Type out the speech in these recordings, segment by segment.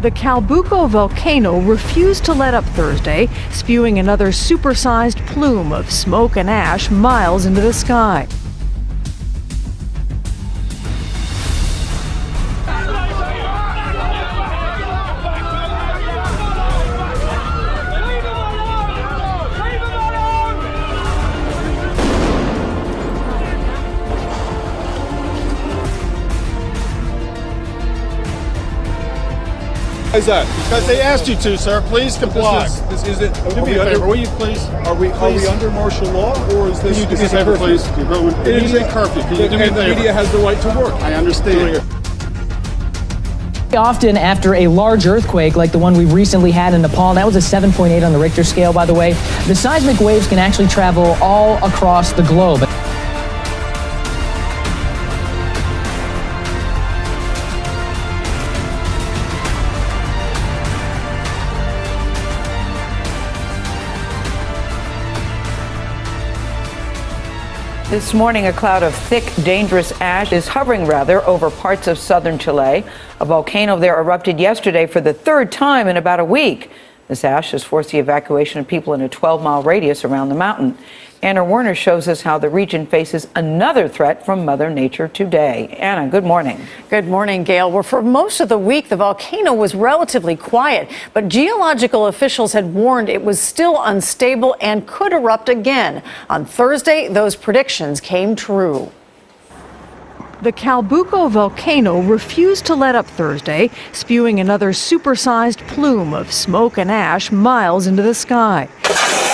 The Calbuco volcano refused to let up Thursday, spewing another supersized plume of smoke and ash miles into the sky. Why is that? Because they asked you to, sir. Please comply. This isn't. Do me a favor, will you please? Are we under martial law, or is this? Can you do me a favor, please? It is a curfew. Can you do me a favor? The media has the right to work. I understand. Often after a large earthquake like the one we recently had in Nepal, that was a 7.8 on the Richter scale, by the way, the seismic waves can actually travel all across the globe. This morning, a cloud of thick, dangerous ash is hovering, over parts of southern Chile. A volcano there erupted yesterday for the third time in about a week. This ash has forced the evacuation of people in a 12-mile radius around the mountain. Anna Werner shows us how the region faces another threat from Mother Nature today. Anna, good morning. Good morning, Gail. Well, for most of the week, the volcano was relatively quiet, but geological officials had warned it was still unstable and could erupt again. On Thursday, those predictions came true. The Calbuco volcano refused to let up Thursday, spewing another supersized plume of smoke and ash miles into the sky.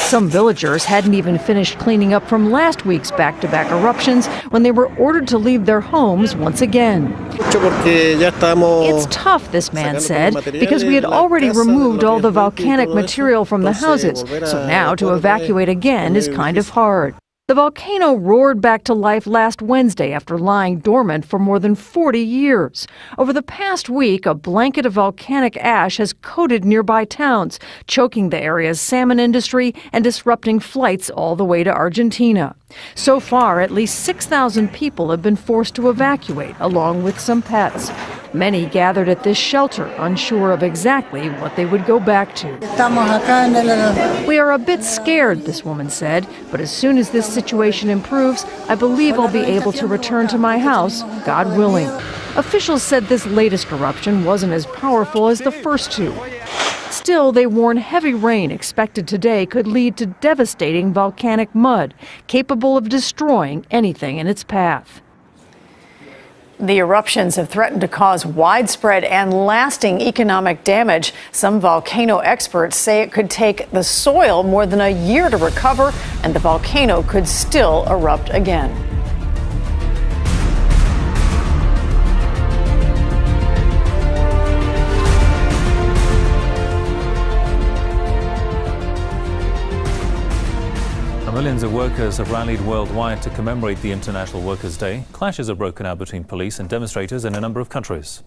Some villagers hadn't even finished cleaning up from last week's back-to-back eruptions when they were ordered to leave their homes once again. It's tough, this man said, because we had already removed all the volcanic material from the houses, so now to evacuate again is kind of hard. The volcano roared back to life last Wednesday after lying dormant for more than 40 years. Over the past week, a blanket of volcanic ash has coated nearby towns, choking the area's salmon industry and disrupting flights all the way to Argentina. So far, at least 6,000 people have been forced to evacuate, along with some pets. Many gathered at this shelter, unsure of exactly what they would go back to. We are a bit scared, this woman said, but as soon as this situation improves, I believe I'll be able to return to my house, God willing. Officials said this latest eruption wasn't as powerful as the first two. Still, they warn heavy rain expected today could lead to devastating volcanic mud, capable of destroying anything in its path. The eruptions have threatened to cause widespread and lasting economic damage. Some volcano experts say it could take the soil more than a year to recover, and the volcano could still erupt again. Millions of workers have rallied worldwide to commemorate the International Workers' Day. Clashes have broken out between police and demonstrators in a number of countries.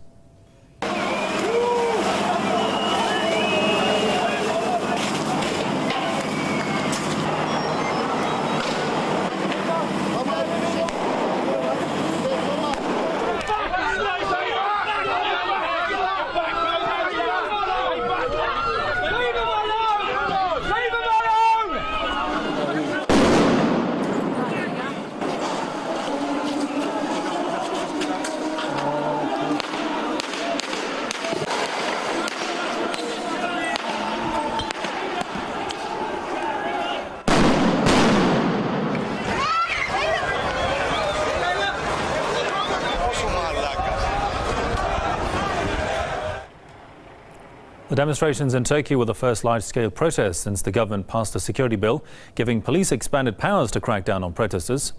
The demonstrations in Turkey were the first large-scale protests since the government passed a security bill giving police expanded powers to crack down on protesters.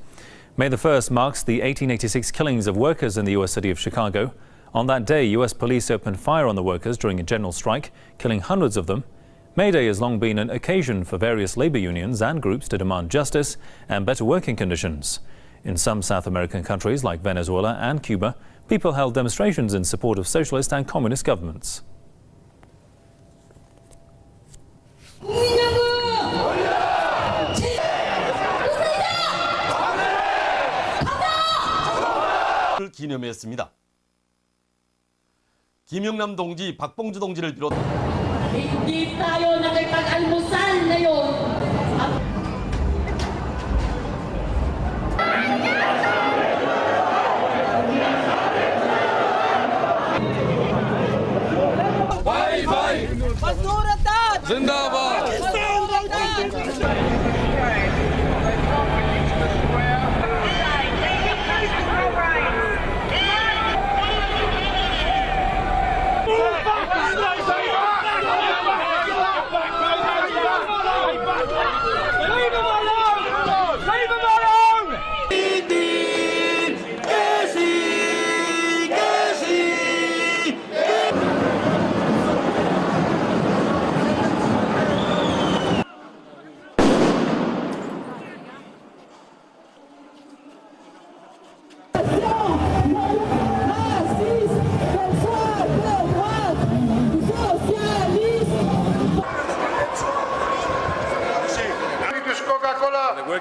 May the 1st marks the 1886 killings of workers in the U.S. city of Chicago. On that day, U.S. police opened fire on the workers during a general strike, killing hundreds of them. May Day has long been an occasion for various labor unions and groups to demand justice and better working conditions. In some South American countries like Venezuela and Cuba, people held demonstrations in support of socialist and communist governments. 기념했습니다. 김영남 동지, 박봉주 동지를 비롯 Hindi tayo nakipag-almusal ngayon.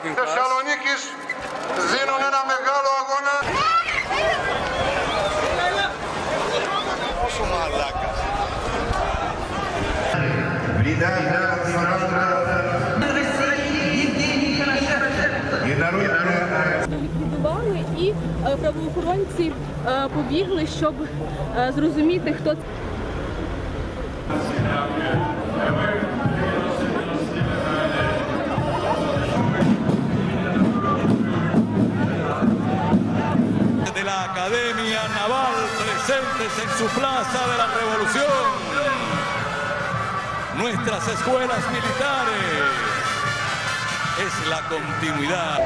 Θεσσαλονίκης δίνουν ένα μεγάλο αγώνα. Πόσο μαλάκας. Будували і правоохоронці побігли, щоб зрозуміти, хто це. De la Academia Naval presentes en su Plaza de la Revolución. Nuestras escuelas militares es la continuidad.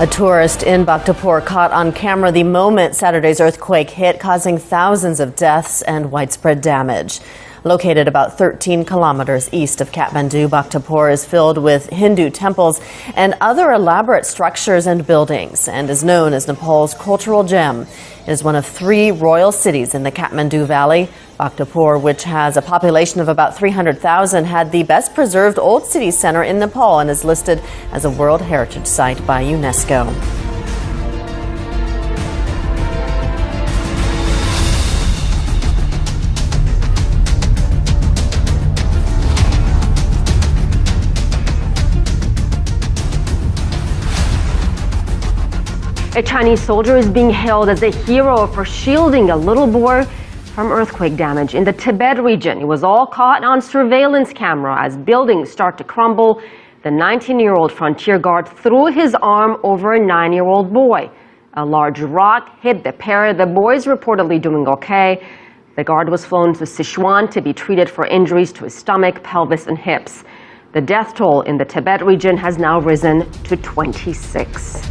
A tourist in Bhaktapur caught on camera the moment Saturday's earthquake hit, causing thousands of deaths and widespread damage. Located about 13 kilometers east of Kathmandu, Bhaktapur is filled with Hindu temples and other elaborate structures and buildings, and is known as Nepal's cultural gem. It is one of 3 royal cities in the Kathmandu Valley. Bhaktapur, which has a population of about 300,000, had the best preserved old city center in Nepal and is listed as a World Heritage Site by UNESCO. A Chinese soldier is being hailed as a hero for shielding a little boy from earthquake damage in the Tibet region. It was all caught on surveillance camera as buildings start to crumble. The 19-year-old frontier guard threw his arm over a 9-year-old boy. A large rock hit the pair. The boy is reportedly doing okay. The guard was flown to Sichuan to be treated for injuries to his stomach, pelvis, and hips. The death toll in the Tibet region has now risen to 26.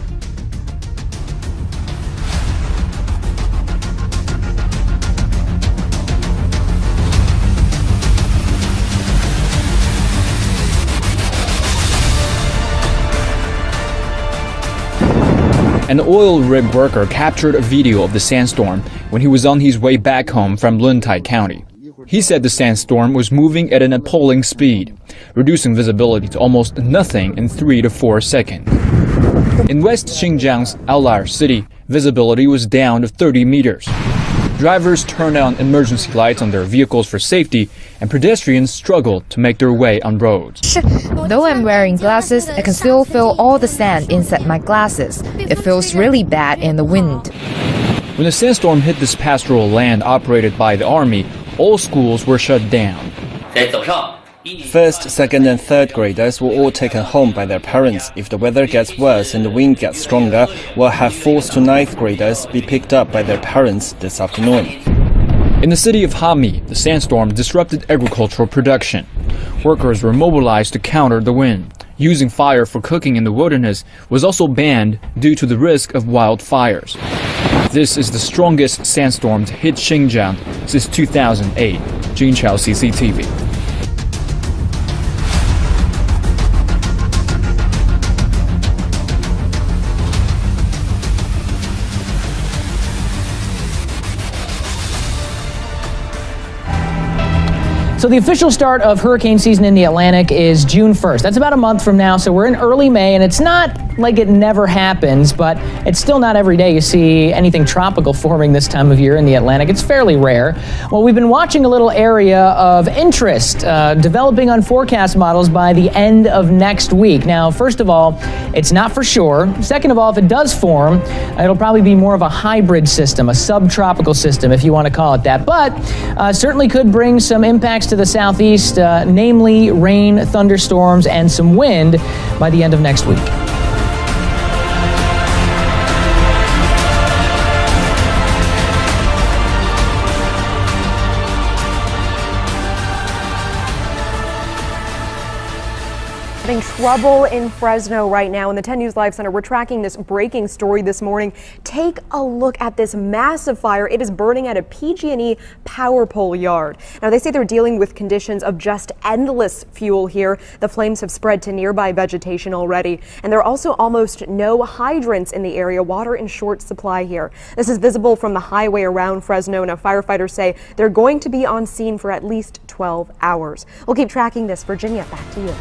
An oil rig worker captured a video of the sandstorm when he was on his way back home from Luntai County. He said the sandstorm was moving at an appalling speed, reducing visibility to almost nothing in 3 to 4 seconds. In West Xinjiang's Alar city, visibility was down to 30 meters. Drivers turned on emergency lights on their vehicles for safety, and pedestrians struggled to make their way on roads. Though I'm wearing glasses, I can still feel all the sand inside my glasses. It feels really bad in the wind. When the sandstorm hit this pastoral land operated by the army, all schools were shut down. First, second, and third graders were all taken home by their parents. If the weather gets worse and the wind gets stronger, we'll have 4th to 9th graders be picked up by their parents this afternoon. In the city of Hami, the sandstorm disrupted agricultural production. Workers were mobilized to counter the wind. Using fire for cooking in the wilderness was also banned due to the risk of wildfires. This is the strongest sandstorm to hit Xinjiang since 2008. Jin Chao, CCTV. So the official start of hurricane season in the Atlantic is June 1st. That's about a month from now, so we're in early May, and it's not like it never happens, but it's still not every day you see anything tropical forming this time of year in the Atlantic. It's fairly rare. Well, we've been watching a little area of interest developing on forecast models by the end of next week. Now, first of all, it's not for sure. Second of all, if it does form, it'll probably be more of a hybrid system, a subtropical system, if you want to call it that, but certainly could bring some impacts to the southeast, namely rain, thunderstorms, and some wind by the end of next week. Having trouble in Fresno right now. In the 10 News Live Center, we're tracking this breaking story this morning. Take a look at this massive fire. It is burning at a PG&E power pole yard. Now, they say they're dealing with conditions of just endless fuel here. The flames have spread to nearby vegetation already, and there are also almost no hydrants in the area. Water in short supply here. This is visible from the highway around Fresno. Now, firefighters say they're going to be on scene for at least 12 hours. We'll keep tracking this. Virginia, back to you.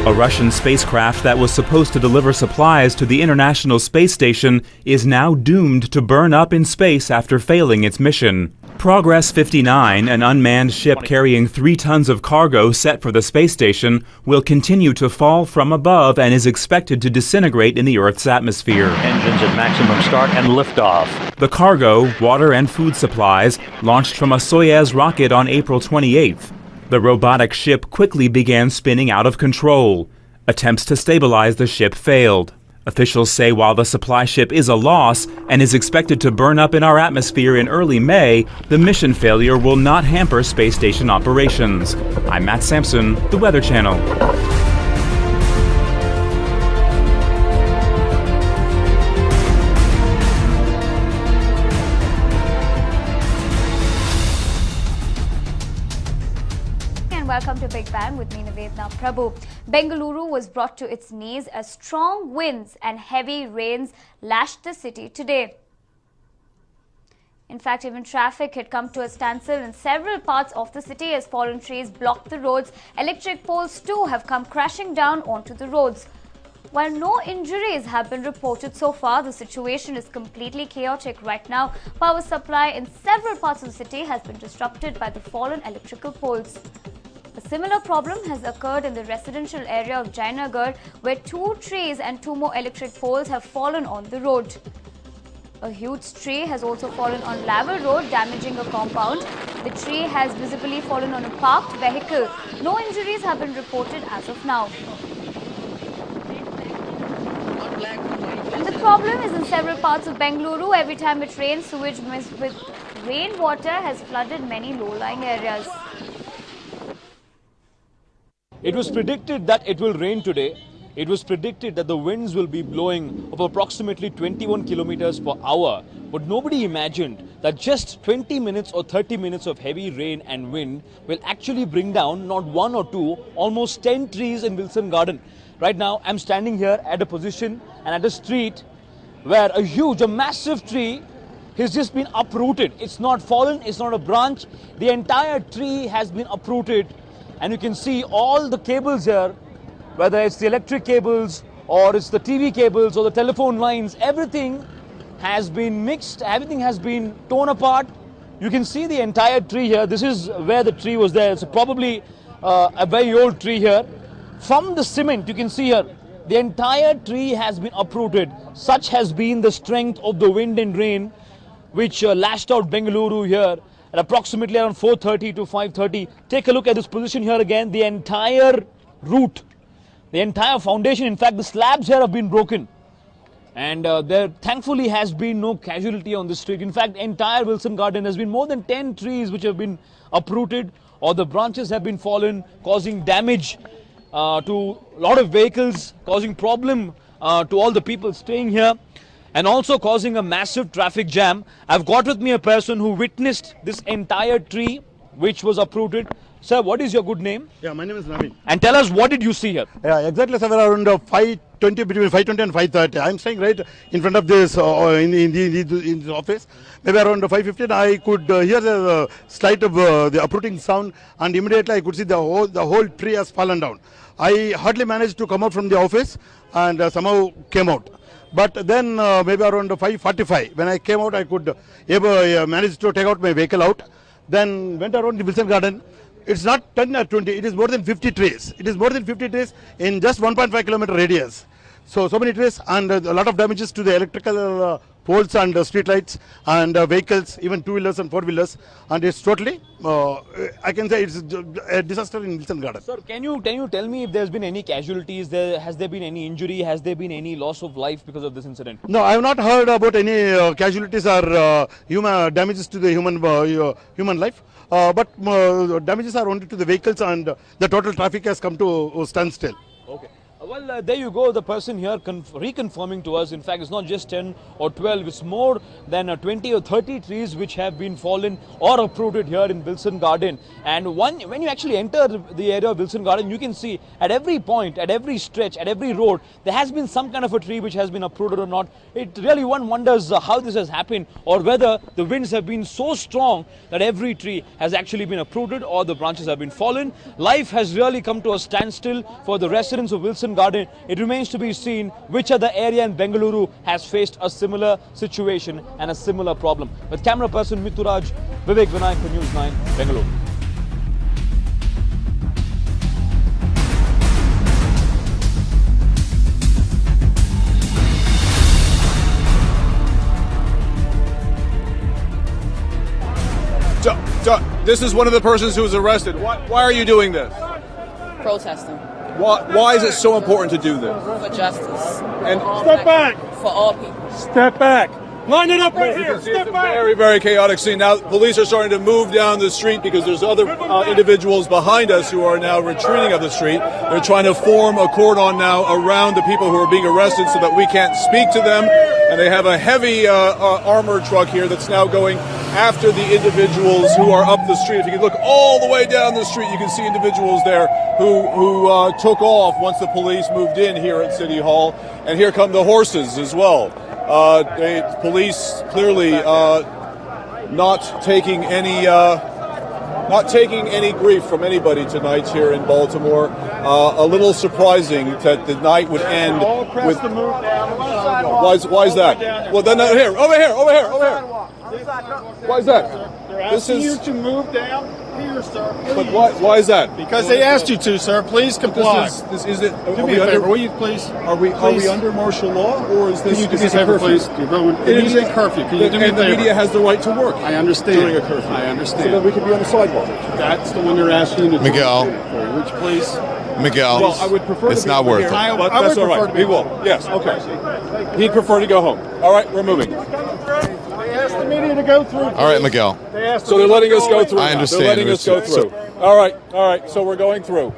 A Russian spacecraft that was supposed to deliver supplies to the International Space Station is now doomed to burn up in space after failing its mission. Progress 59, an unmanned ship carrying 3 tons of cargo set for the space station, will continue to fall from above and is expected to disintegrate in the Earth's atmosphere. Engines at maximum start and liftoff. The cargo, water and food supplies, launched from a Soyuz rocket on April 28th. The robotic ship quickly began spinning out of control. Attempts to stabilize the ship failed. Officials say while the supply ship is a loss and is expected to burn up in our atmosphere in early May, the mission failure will not hamper space station operations. I'm Matt Sampson, The Weather Channel. Welcome to Big Bang with me, Nivedna Prabhu. Bengaluru was brought to its knees as strong winds and heavy rains lashed the city today. In fact, even traffic had come to a standstill in several parts of the city as fallen trees blocked the roads. Electric poles too have come crashing down onto the roads. While no injuries have been reported so far, the situation is completely chaotic right now. Power supply in several parts of the city has been disrupted by the fallen electrical poles. A similar problem has occurred in the residential area of Jayanagar, where 2 trees and 2 more electric poles have fallen on the road. A huge tree has also fallen on Laver Road, damaging a compound. The tree has visibly fallen on a parked vehicle. No injuries have been reported as of now. And the problem is in several parts of Bengaluru. Every time it rains, sewage mixed with rainwater has flooded many low-lying areas. It was predicted that it will rain today. It was predicted that the winds will be blowing of approximately 21 kilometers per hour. But nobody imagined that just 20 minutes or 30 minutes of heavy rain and wind will actually bring down not 1 or 2, almost 10 trees in Wilson Garden. Right now, I'm standing here at a position and at a street where a massive tree has just been uprooted. It's not fallen, it's not a branch. The entire tree has been uprooted. And you can see all the cables here, whether it's the electric cables or it's the TV cables or the telephone lines, everything has been mixed, everything has been torn apart. You can see the entire tree here. This is where the tree was there. It's probably a very old tree here. From the cement, you can see here, the entire tree has been uprooted. Such has been the strength of the wind and rain which lashed out Bengaluru here at approximately around 4:30 to 5:30. Take a look at this position here again. The entire route The entire foundation, in fact, the slabs here have been broken. And there thankfully has been no casualty on the street. In fact, entire Wilson Garden has been more than 10 trees which have been uprooted, or the branches have been fallen, causing damage to a lot of vehicles, causing problem to all the people staying here, and also causing a massive traffic jam. I've got with me a person who witnessed this entire tree which was uprooted. Sir, what is your good name? Yeah, my name is Naveen. And tell us, what did you see here? Yeah, exactly, sir, around 5:20, between 5:20 and 5:30. I'm staying right in front of this, in the office. Maybe around 5:15, I could hear the slight of the uprooting sound, and immediately I could see the whole tree has fallen down. I hardly managed to come out from the office, and somehow came out. But then maybe around 5:45, when I came out, I could manage to take out my vehicle out. Then went around the Wilson Garden. It's not 10 or 20, it is more than 50 trees. It is more than 50 trees in just 1.5 kilometer radius. So many trees, and a lot of damages to the electrical poles and street lights and vehicles, even two-wheelers and four-wheelers. And it's totally, I can say it's a disaster in Wilson Garden. Sir, can you tell me if there's been any casualties? Has there been any injury? Has there been any loss of life because of this incident? No, I have not heard about any casualties or human damages to the human life. But damages are only to the vehicles, and the total traffic has come to standstill. Okay. Well, there you go. The person here reconfirming to us, in fact, it's not just 10 or 12. It's more than 20 or 30 trees which have been fallen or uprooted here in Wilson Garden. And when you actually enter the area of Wilson Garden, you can see at every point, at every stretch, at every road, there has been some kind of a tree which has been uprooted or not. It really, one wonders how this has happened, or whether the winds have been so strong that every tree has actually been uprooted or the branches have been fallen. Life has really come to a standstill for the residents of Wilson Garden. It remains to be seen which other area in Bengaluru has faced a similar situation and a similar problem. With camera person Mituraj, Vivek Vinayak for News 9, Bengaluru. This is one of the persons who was arrested. Why are you doing this? Protesting. Why is it so important to do this? For justice. And step back. For all people. Step back. Line it up right here. Step back. Very, very chaotic scene. Now, police are starting to move down the street because there's other individuals behind us who are now retreating up the street. They're trying to form a cordon now around the people who are being arrested so that we can't speak to them. And they have a heavy armored truck here that's now going after the individuals who are up the street. If you can look all the way down the street, you can see individuals there who took off once the police moved in here at City Hall. And here come the horses as well. Police clearly not taking any grief from anybody tonight here in Baltimore. A little surprising that the night would end with. Why is that? Well, then over here. Why is that? They're asking you to move down here, sir. But why is that? Because they asked you to, sir. Please comply. This is it. Do me a favor, will you please? Are we under martial law, or is this? Can you do me a favor, please? You're going. It is a curfew. Can you do me a favor? The media has the right to work. I understand. During a curfew. I understand. So that we can be on the sidewalk. That's the one they're asking you to. Miguel. Which place? Miguel. Well, I would prefer. It's not worth it. But that's all right. We will. Yes. Okay. He'd prefer to go home. All right. We're moving. They asked the media to go through. All right, Miguel. So they're letting us go through. I understand. They're letting us go through. All right. So we're going through.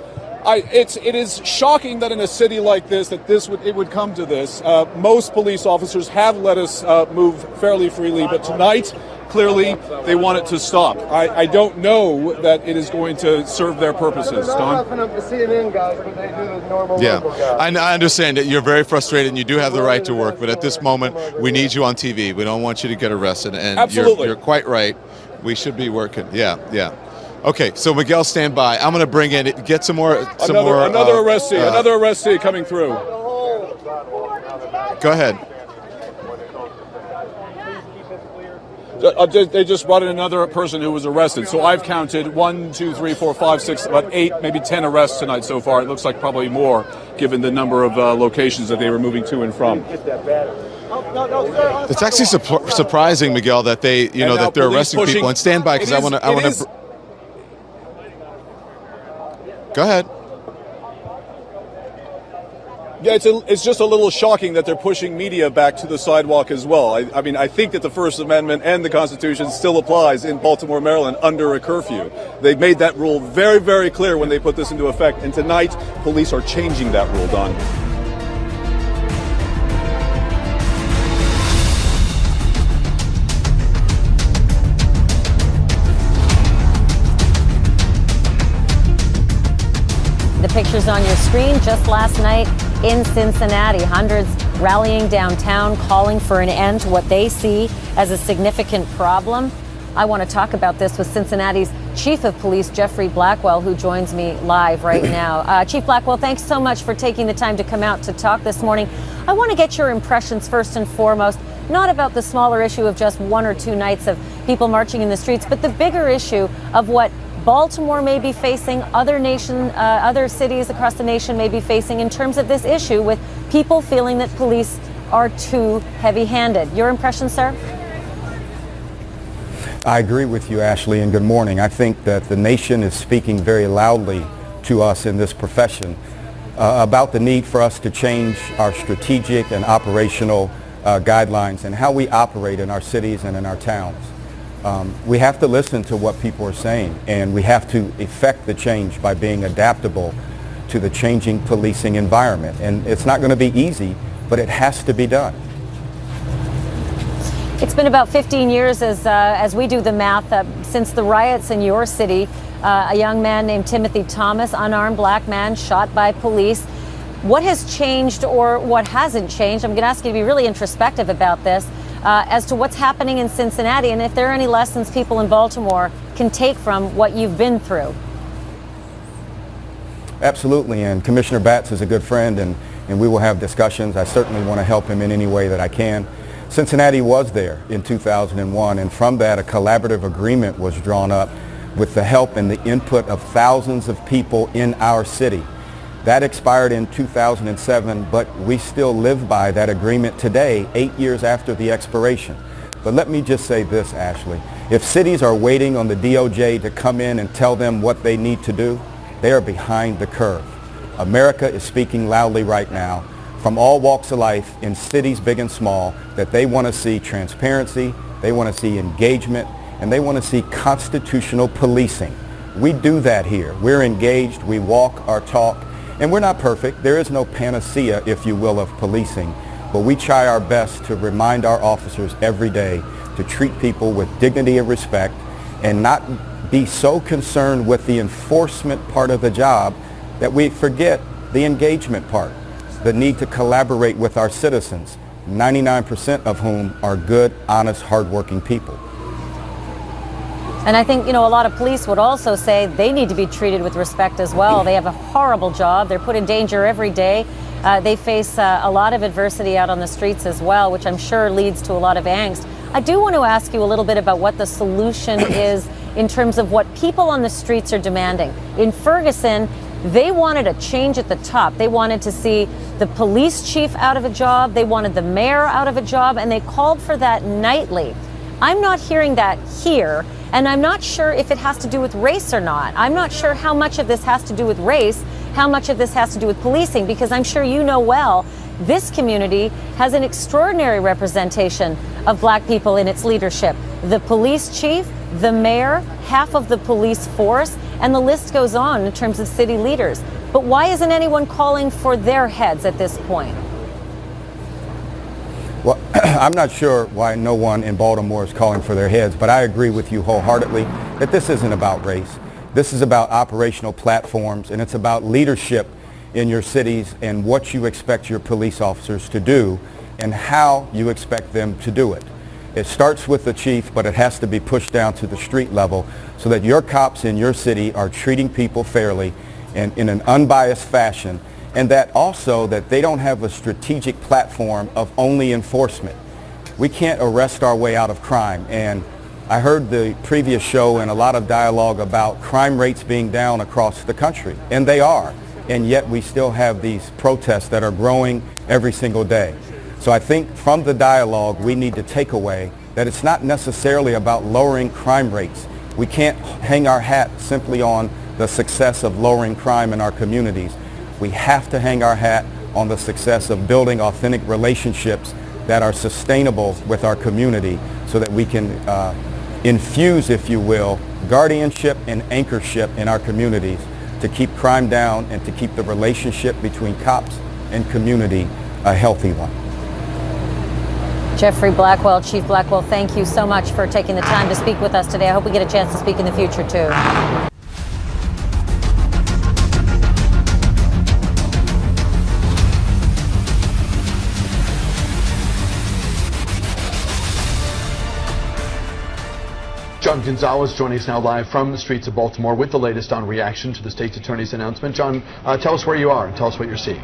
It is shocking that in a city like this that it would come to this. Most police officers have let us move fairly freely, but tonight, clearly, they want it to stop. I don't know that it is going to serve their purposes. Don? Yeah, I understand that you're very frustrated and you do have the right to work, but at this moment, we need you on TV. We don't want you to get arrested, and absolutely. You're quite right. We should be working. Yeah. Okay, so Miguel, stand by. I'm going to bring in, get some more. Another arrestee coming through. Go ahead. They just brought in another person who was arrested. So I've counted 1, 2, 3, 4, 5, 6, about 8, maybe 10 arrests tonight so far. It looks like probably more, given the number of locations that they were moving to and from. It's actually surprising, Miguel, that they're arresting people. And stand by, because I want to. Go ahead. Yeah, it's just a little shocking that they're pushing media back to the sidewalk as well. I mean, I think that the First Amendment and the Constitution still applies in Baltimore, Maryland under a curfew. They made that rule very, very clear when they put this into effect. And tonight, police are changing that rule, Don. The pictures on your screen just last night in Cincinnati. Hundreds rallying downtown, calling for an end to what they see as a significant problem. I want to talk about this with Cincinnati's Chief of Police, Jeffrey Blackwell, who joins me live right now. Chief Blackwell, thanks so much for taking the time to come out to talk this morning. I want to get your impressions first and foremost, not about the smaller issue of just 1 or 2 nights of people marching in the streets, but the bigger issue of what Baltimore may be facing, other cities across the nation may be facing in terms of this issue with people feeling that police are too heavy-handed. Your impression, sir? I agree with you, Ashley, and good morning. I think that the nation is speaking very loudly to us in this profession about the need for us to change our strategic and operational guidelines and how we operate in our cities and in our towns. We have to listen to what people are saying, and we have to effect the change by being adaptable to the changing policing environment. And it's not going to be easy, but it has to be done. It's been about 15 years as we do the math since the riots in your city. A young man named Timothy Thomas, unarmed black man, shot by police. What has changed or what hasn't changed? I'm going to ask you to be really introspective about this. As to what's happening in Cincinnati and if there are any lessons people in Baltimore can take from what you've been through. Absolutely, and Commissioner Batts is a good friend, and we will have discussions. I certainly want to help him in any way that I can. Cincinnati was there in 2001, and from that a collaborative agreement was drawn up with the help and the input of thousands of people in our city. That expired in 2007, but we still live by that agreement today, 8 years after the expiration. But let me just say this, Ashley. If cities are waiting on the DOJ to come in and tell them what they need to do, they are behind the curve. America is speaking loudly right now from all walks of life in cities big and small that they want to see transparency, they want to see engagement, and they want to see constitutional policing. We do that here. We're engaged, we walk our talk. And we're not perfect. There is no panacea, if you will, of policing. But we try our best to remind our officers every day to treat people with dignity and respect and not be so concerned with the enforcement part of the job that we forget the engagement part, the need to collaborate with our citizens, 99% of whom are good, honest, hardworking people. And I think, a lot of police would also say they need to be treated with respect as well. They have a horrible job. They're put in danger every day. They face a lot of adversity out on the streets as well, which I'm sure leads to a lot of angst. I do want to ask you a little bit about what the solution is in terms of what people on the streets are demanding. In Ferguson, they wanted a change at the top. They wanted to see the police chief out of a job. They wanted the mayor out of a job, and they called for that nightly. I'm not hearing that here. And I'm not sure if it has to do with race or not. I'm not sure how much of this has to do with race, how much of this has to do with policing, because I'm sure you know well, this community has an extraordinary representation of black people in its leadership. The police chief, the mayor, half of the police force, and the list goes on in terms of city leaders. But why isn't anyone calling for their heads at this point? Well, I'm not sure why no one in Baltimore is calling for their heads, but I agree with you wholeheartedly that this isn't about race. This is about operational platforms, and it's about leadership in your cities and what you expect your police officers to do and how you expect them to do it. It starts with the chief, but it has to be pushed down to the street level so that your cops in your city are treating people fairly and in an unbiased fashion, and that also that they don't have a strategic platform of only enforcement. We can't arrest our way out of crime, and I heard the previous show and a lot of dialogue about crime rates being down across the country, and they are, and yet we still have these protests that are growing every single day. So I think from the dialogue we need to take away that it's not necessarily about lowering crime rates. We can't hang our hat simply on the success of lowering crime in our communities. We have to hang our hat on the success of building authentic relationships that are sustainable with our community so that we can infuse, if you will, guardianship and anchorship in our communities to keep crime down and to keep the relationship between cops and community a healthy one. Jeffrey Blackwell, Chief Blackwell, thank you so much for taking the time to speak with us today. I hope we get a chance to speak in the future too. John Gonzalez joining us now live from the streets of Baltimore with the latest on reaction to the state's attorney's announcement. John, tell us where you are and tell us what you're seeing.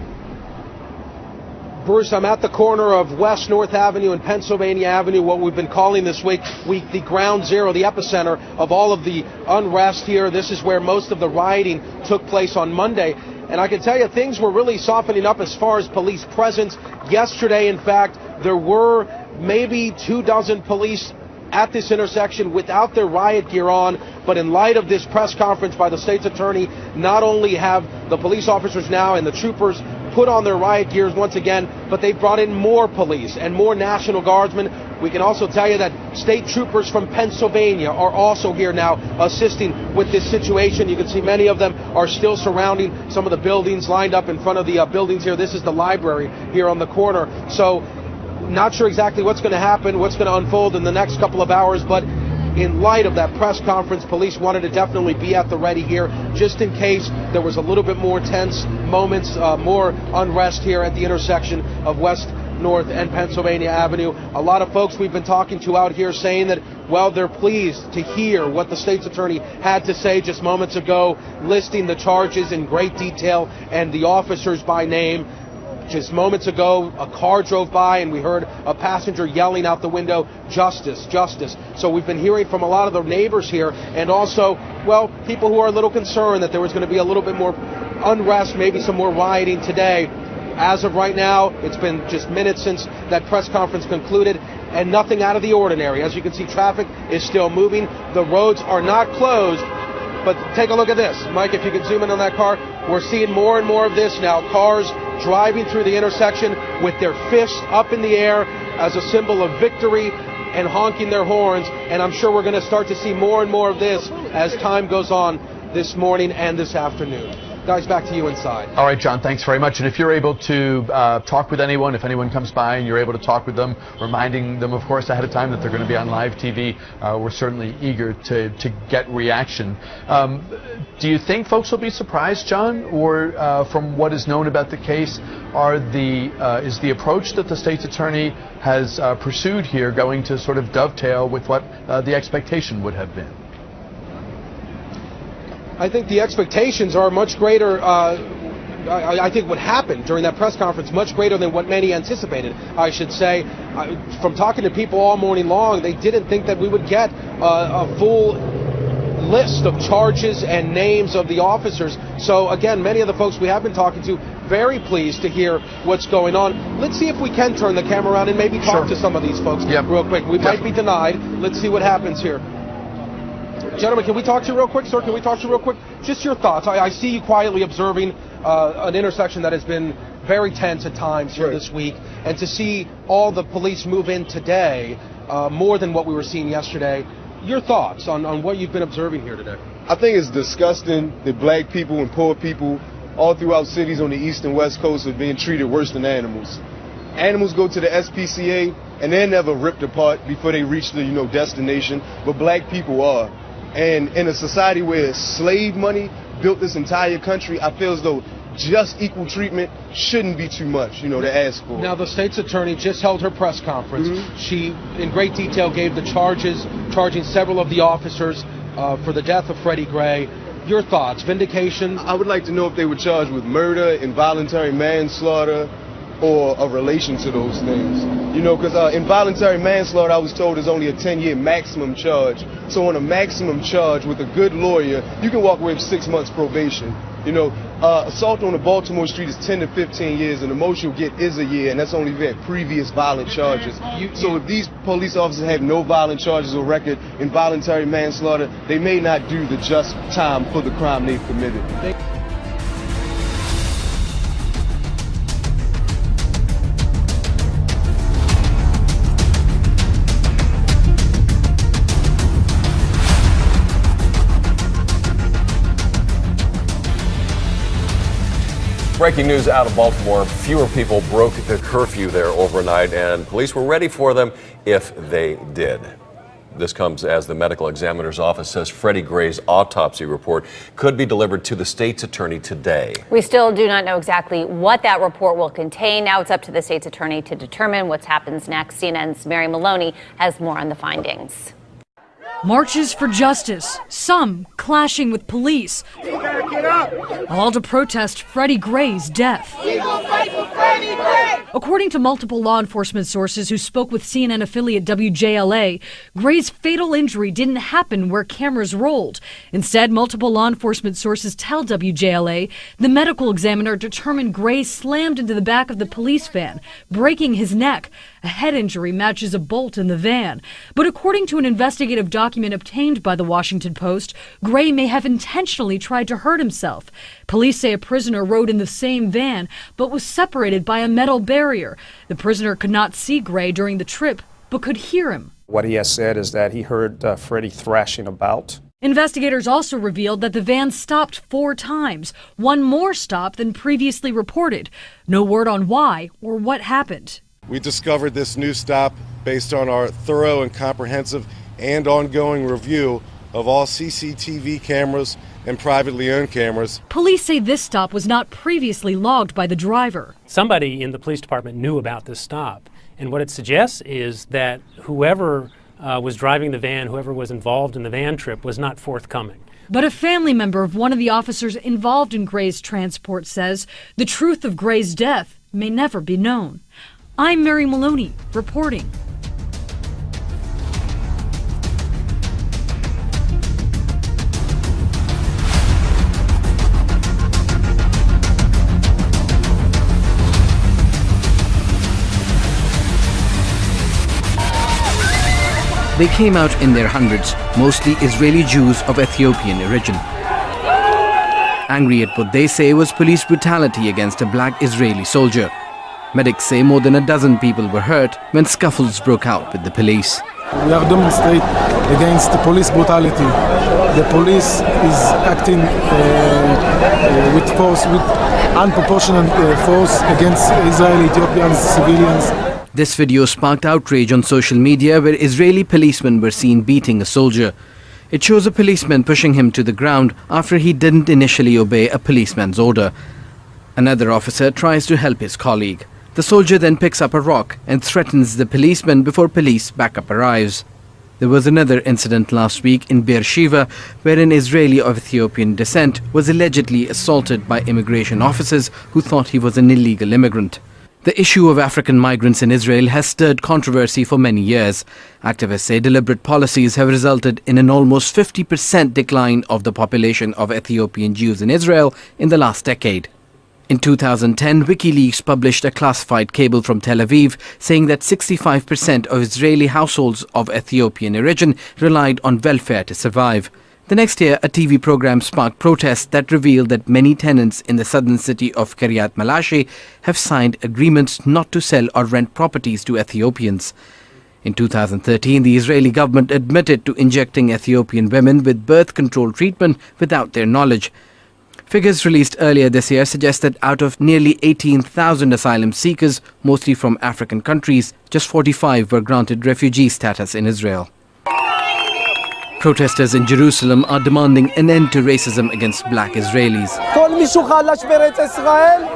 Bruce, I'm at the corner of West North Avenue and Pennsylvania Avenue, what we've been calling this week the ground zero, the epicenter of all of the unrest here. This is where most of the rioting took place on Monday. And I can tell you things were really softening up as far as police presence. Yesterday, in fact, there were maybe 24 police at this intersection without their riot gear on. But in light of this press conference by the state's attorney, not only have the police officers now and the troopers put on their riot gears once again, but they've brought in more police and more National Guardsmen. We can also tell you that state troopers from Pennsylvania are also here now assisting with this situation. You can see many of them are still surrounding some of the buildings, lined up in front of the buildings here. This is the library here on the corner. So not sure exactly what's going to happen, what's going to unfold in the next couple of hours, but in light of that press conference, police wanted to definitely be at the ready here, just in case there was a little bit more tense moments, more unrest here at the intersection of West North and Pennsylvania Avenue. A lot of folks we've been talking to out here saying that, well, they're pleased to hear what the state's attorney had to say just moments ago, listing the charges in great detail and the officers by name. Just moments ago, a car drove by and we heard a passenger yelling out the window, "Justice, justice." So we've been hearing from a lot of the neighbors here and also, well, people who are a little concerned that there was going to be a little bit more unrest, maybe some more rioting today. As of right now, it's been just minutes since that press conference concluded and nothing out of the ordinary. As you can see, traffic is still moving. The roads are not closed. But take a look at this. Mike, if you could zoom in on that car, we're seeing more and more of this now. Cars driving through the intersection with their fists up in the air as a symbol of victory and honking their horns. And I'm sure we're going to start to see more and more of this as time goes on this morning and this afternoon. Guys, back to you inside. All right, John, thanks very much. And if you're able to talk with anyone, if anyone comes by and you're able to talk with them, reminding them, of course, ahead of time that they're going to be on live TV, we're certainly eager to get reaction. Do you think folks will be surprised, John, or from what is known about the case, is the approach that the state's attorney has pursued here going to sort of dovetail with what the expectation would have been? I think the expectations are much greater. I think what happened during that press conference much greater than what many anticipated, I should say. From talking to people all morning long, they didn't think that we would get a full list of charges and names of the officers. So again, many of the folks we have been talking to, very pleased to hear what's going on. Let's see if we can turn the camera around and maybe talk to some of these folks real quick. We might be denied. Let's see what happens here. Gentlemen, can we talk to you real quick? Sir, can we talk to you real quick? Just your thoughts. I see you quietly observing an intersection that has been very tense at times here this week. And to see all the police move in today, more than what we were seeing yesterday, your thoughts on what you've been observing here today? I think it's disgusting that black people and poor people all throughout cities on the east and west coast are being treated worse than animals. Animals go to the SPCA and they're never ripped apart before they reach the destination, but black people are. And in a society where slave money built this entire country, I feel as though just equal treatment shouldn't be too much, to ask for. Now, the state's attorney just held her press conference. She, in great detail, gave the charges, charging several of the officers for the death of Freddie Gray. Your thoughts? Vindication? I would like to know if they were charged with murder, involuntary manslaughter, or a relation to those things. Because involuntary manslaughter, I was told, is only a 10-year maximum charge. So on a maximum charge with a good lawyer, you can walk away with 6 months probation. Assault on a Baltimore street is 10 to 15 years, and the most you'll get is a year, and that's only if you had previous violent charges. So if these police officers have no violent charges or record, involuntary manslaughter, they may not do the just time for the crime they've committed. breaking news out of Baltimore. Fewer people broke the curfew there overnight, and police were ready for them if they did. This comes as the medical examiner's office says Freddie Gray's autopsy report could be delivered to the state's attorney today. We still do not know exactly what that report will contain. Now it's up to the state's attorney to determine what happens next. CNN's Mary Maloney has more on the findings. Marches for justice, some clashing with police, all to protest Freddie Gray's death. We will fight for Freddie Gray! According to multiple law enforcement sources who spoke with CNN affiliate WJLA, Gray's fatal injury didn't happen where cameras rolled. Instead, multiple law enforcement sources tell WJLA the medical examiner determined Gray slammed into the back of the police van, breaking his neck. A head injury matches a bolt in the van. But according to an investigative document obtained by the Washington Post, Gray may have intentionally tried to hurt himself. Police say a prisoner rode in the same van, but was separated by a metal barrier. The prisoner could not see Gray during the trip, but could hear him. What he has said is that he heard Freddie thrashing about. Investigators also revealed that the van stopped 4 times, one more stop than previously reported. No word on why or what happened. We discovered this new stop based on our thorough and comprehensive and ongoing review of all CCTV cameras and privately owned cameras. Police say this stop was not previously logged by the driver. Somebody in the police department knew about this stop, and what it suggests is that whoever was driving the van, whoever was involved in the van trip, was not forthcoming. But a family member of one of the officers involved in Gray's transport says the truth of Gray's death may never be known. I'm Mary Maloney, reporting. They came out in their hundreds, mostly Israeli Jews of Ethiopian origin. Angry at what they say was police brutality against a black Israeli soldier. Medics say more than a dozen people were hurt when scuffles broke out with the police. We are demonstrating against the police brutality. The police is acting with force, with unproportionate force against Israeli Ethiopian civilians. This video sparked outrage on social media where Israeli policemen were seen beating a soldier. It shows a policeman pushing him to the ground after he didn't initially obey a policeman's order. Another officer tries to help his colleague. The soldier then picks up a rock and threatens the policeman before police backup arrives. There was another incident last week in Beersheba where an Israeli of Ethiopian descent was allegedly assaulted by immigration officers who thought he was an illegal immigrant. The issue of African migrants in Israel has stirred controversy for many years. Activists say deliberate policies have resulted in an almost 50% decline of the population of Ethiopian Jews in Israel in the last decade. In 2010, WikiLeaks published a classified cable from Tel Aviv saying that 65% of Israeli households of Ethiopian origin relied on welfare to survive. The next year, a TV program sparked protests that revealed that many tenants in the southern city of Kiryat Malachi have signed agreements not to sell or rent properties to Ethiopians. In 2013, the Israeli government admitted to injecting Ethiopian women with birth control treatment without their knowledge. Figures released earlier this year suggest that out of nearly 18,000 asylum seekers, mostly from African countries, just 45 were granted refugee status in Israel. Protesters in Jerusalem are demanding an end to racism against black Israelis.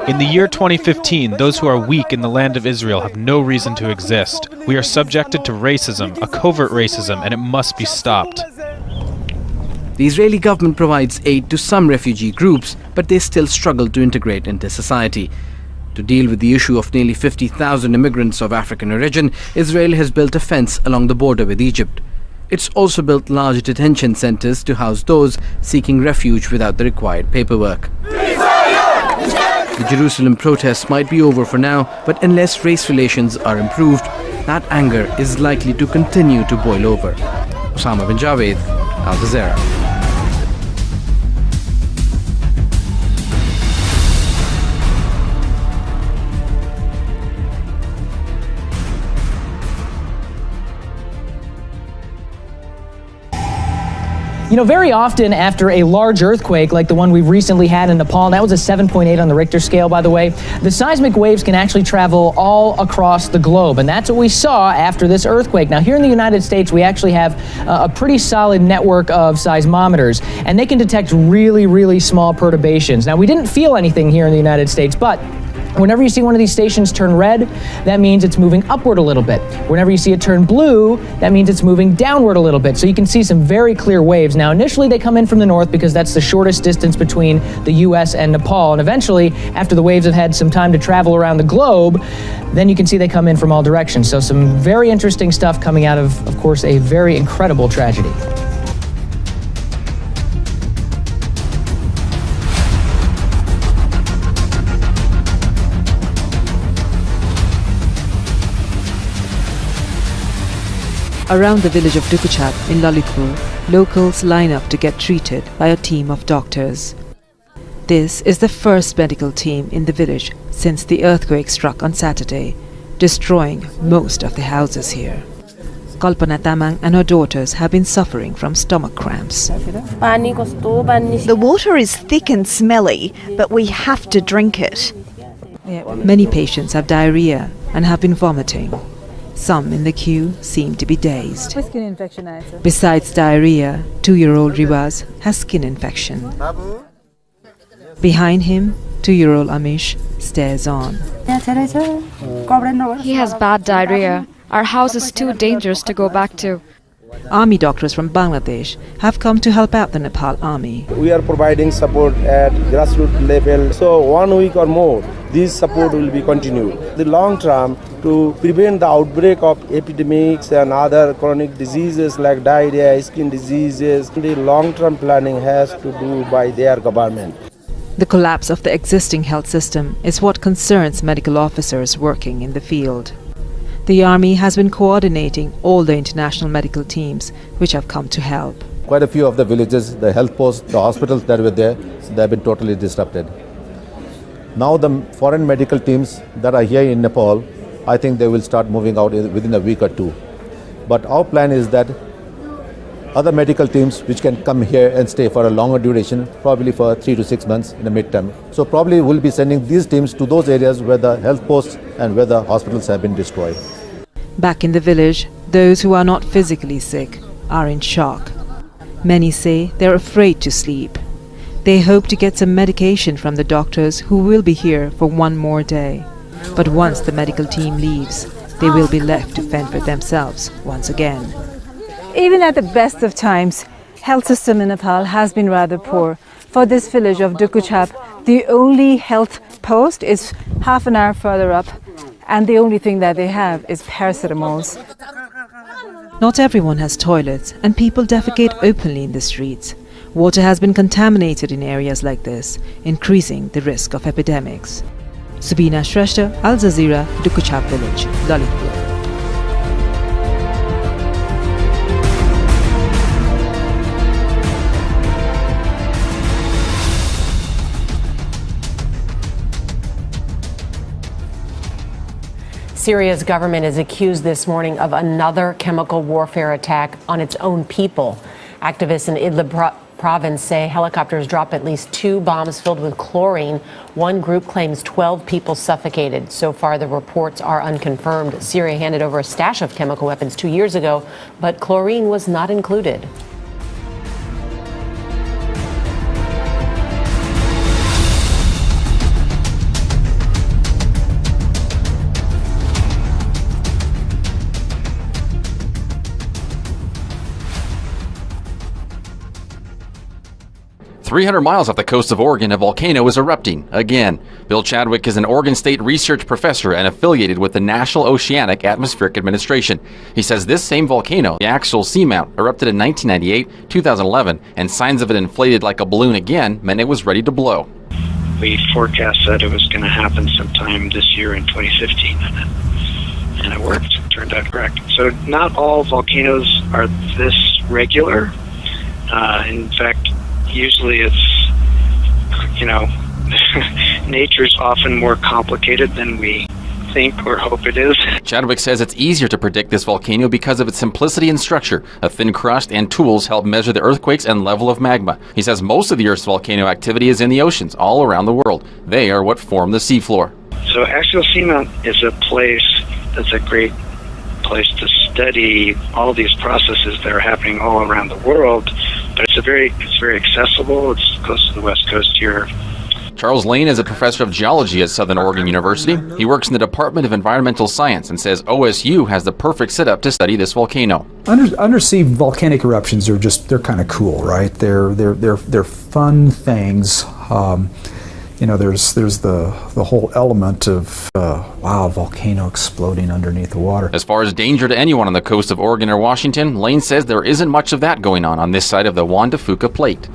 In the year 2015, those who are weak in the land of Israel have no reason to exist. We are subjected to racism, a covert racism, and it must be stopped. The Israeli government provides aid to some refugee groups, but they still struggle to integrate into society. To deal with the issue of nearly 50,000 immigrants of African origin, Israel has built a fence along the border with Egypt. It's also built large detention centers to house those seeking refuge without the required paperwork. The Jerusalem protests might be over for now, but unless race relations are improved, that anger is likely to continue to boil over. Osama bin Javed, Al Jazeera. You know, very often after a large earthquake like the one we recently had in Nepal, that was a 7.8 on the Richter scale, by the way, the seismic waves can actually travel all across the globe. And that's what we saw after this earthquake. Now, here in the United States, we actually have a pretty solid network of seismometers, and they can detect really, really small perturbations. Now, we didn't feel anything here in the United States, but whenever you see one of these stations turn red, that means it's moving upward a little bit. Whenever you see it turn blue, that means it's moving downward a little bit. So you can see some very clear waves. Now, initially they come in from the north because that's the shortest distance between the US and Nepal. And eventually, after the waves have had some time to travel around the globe, then you can see they come in from all directions. So some very interesting stuff coming out of course, a very incredible tragedy. Around the village of Dukuchap in Lalitpur, locals line up to get treated by a team of doctors. This is the first medical team in the village since the earthquake struck on Saturday, destroying most of the houses here. Kalpana Tamang and her daughters have been suffering from stomach cramps. The water is thick and smelly, but we have to drink it. Many patients have diarrhea and have been vomiting. Some in the queue seem to be dazed. Besides diarrhea, 2-year-old Riwaz has skin infection. Behind him, 2-year-old Amish stares on. He has bad diarrhea. Our house is too dangerous to go back to. Army doctors from Bangladesh have come to help out the Nepal army. We are providing support at grassroots level, so 1 week or more, this support will be continued. The long term, to prevent the outbreak of epidemics and other chronic diseases like diarrhea, skin diseases, the long-term planning has to do by their government. The collapse of the existing health system is what concerns medical officers working in the field. The Army has been coordinating all the international medical teams which have come to help. Quite a few of the villages, the health posts, the hospitals that were there, they have been totally disrupted. Now the foreign medical teams that are here in Nepal, I think they will start moving out within a week or two. But our plan is that other medical teams which can come here and stay for a longer duration, probably for 3 to 6 months in the midterm. So probably we'll be sending these teams to those areas where the health posts and where the hospitals have been destroyed. Back in the village, those who are not physically sick are in shock. Many say they're afraid to sleep. They hope to get some medication from the doctors who will be here for one more day. But once the medical team leaves, they will be left to fend for themselves once again. Even at the best of times, health system in Nepal has been rather poor. For this village of Dukuchap, the only health post is half an hour further up, and the only thing that they have is paracetamols. Not everyone has toilets, and people defecate openly in the streets. Water has been contaminated in areas like this, increasing the risk of epidemics. Subina Shrestha, Al Jazeera, Dukuchap village, Lalitpur. Syria's government is accused this morning of another chemical warfare attack on its own people. Activists in Idlib province say helicopters dropped at least 2 bombs filled with chlorine. One group claims 12 people suffocated. So far, the reports are unconfirmed. Syria handed over a stash of chemical weapons 2 years ago, but chlorine was not included. "300 miles off the coast of Oregon, a volcano is erupting again." Bill Chadwick is an Oregon State research professor and affiliated with the National Oceanic Atmospheric Administration. He says this same volcano, the Axel Seamount, erupted in 1998, 2011, and signs of it inflated like a balloon again meant it was ready to blow. We forecast that it was going to happen sometime this year in 2015, and it worked. It turned out correct. So not all volcanoes are this regular. In fact, usually it's, nature's often more complicated than we think or hope it is. Chadwick says it's easier to predict this volcano because of its simplicity and structure. A thin crust and tools help measure the earthquakes and level of magma. He says most of the Earth's volcano activity is in the oceans all around the world. They are what form the seafloor. So axial seamount is a place that's a great place to study all these processes that are happening all around the world, but it's very accessible. It's close to the west coast here. Charles Lane is a professor of geology at Southern Oregon University. He works in the Department of Environmental Science and says OSU has the perfect setup to study this volcano. Undersea volcanic eruptions are they're kind of cool, right? They're fun things. There's the whole element of wow, volcano exploding underneath the water. As far as danger to anyone on the coast of Oregon or Washington, Lane says there isn't much of that going on this side of the Juan de Fuca Plate.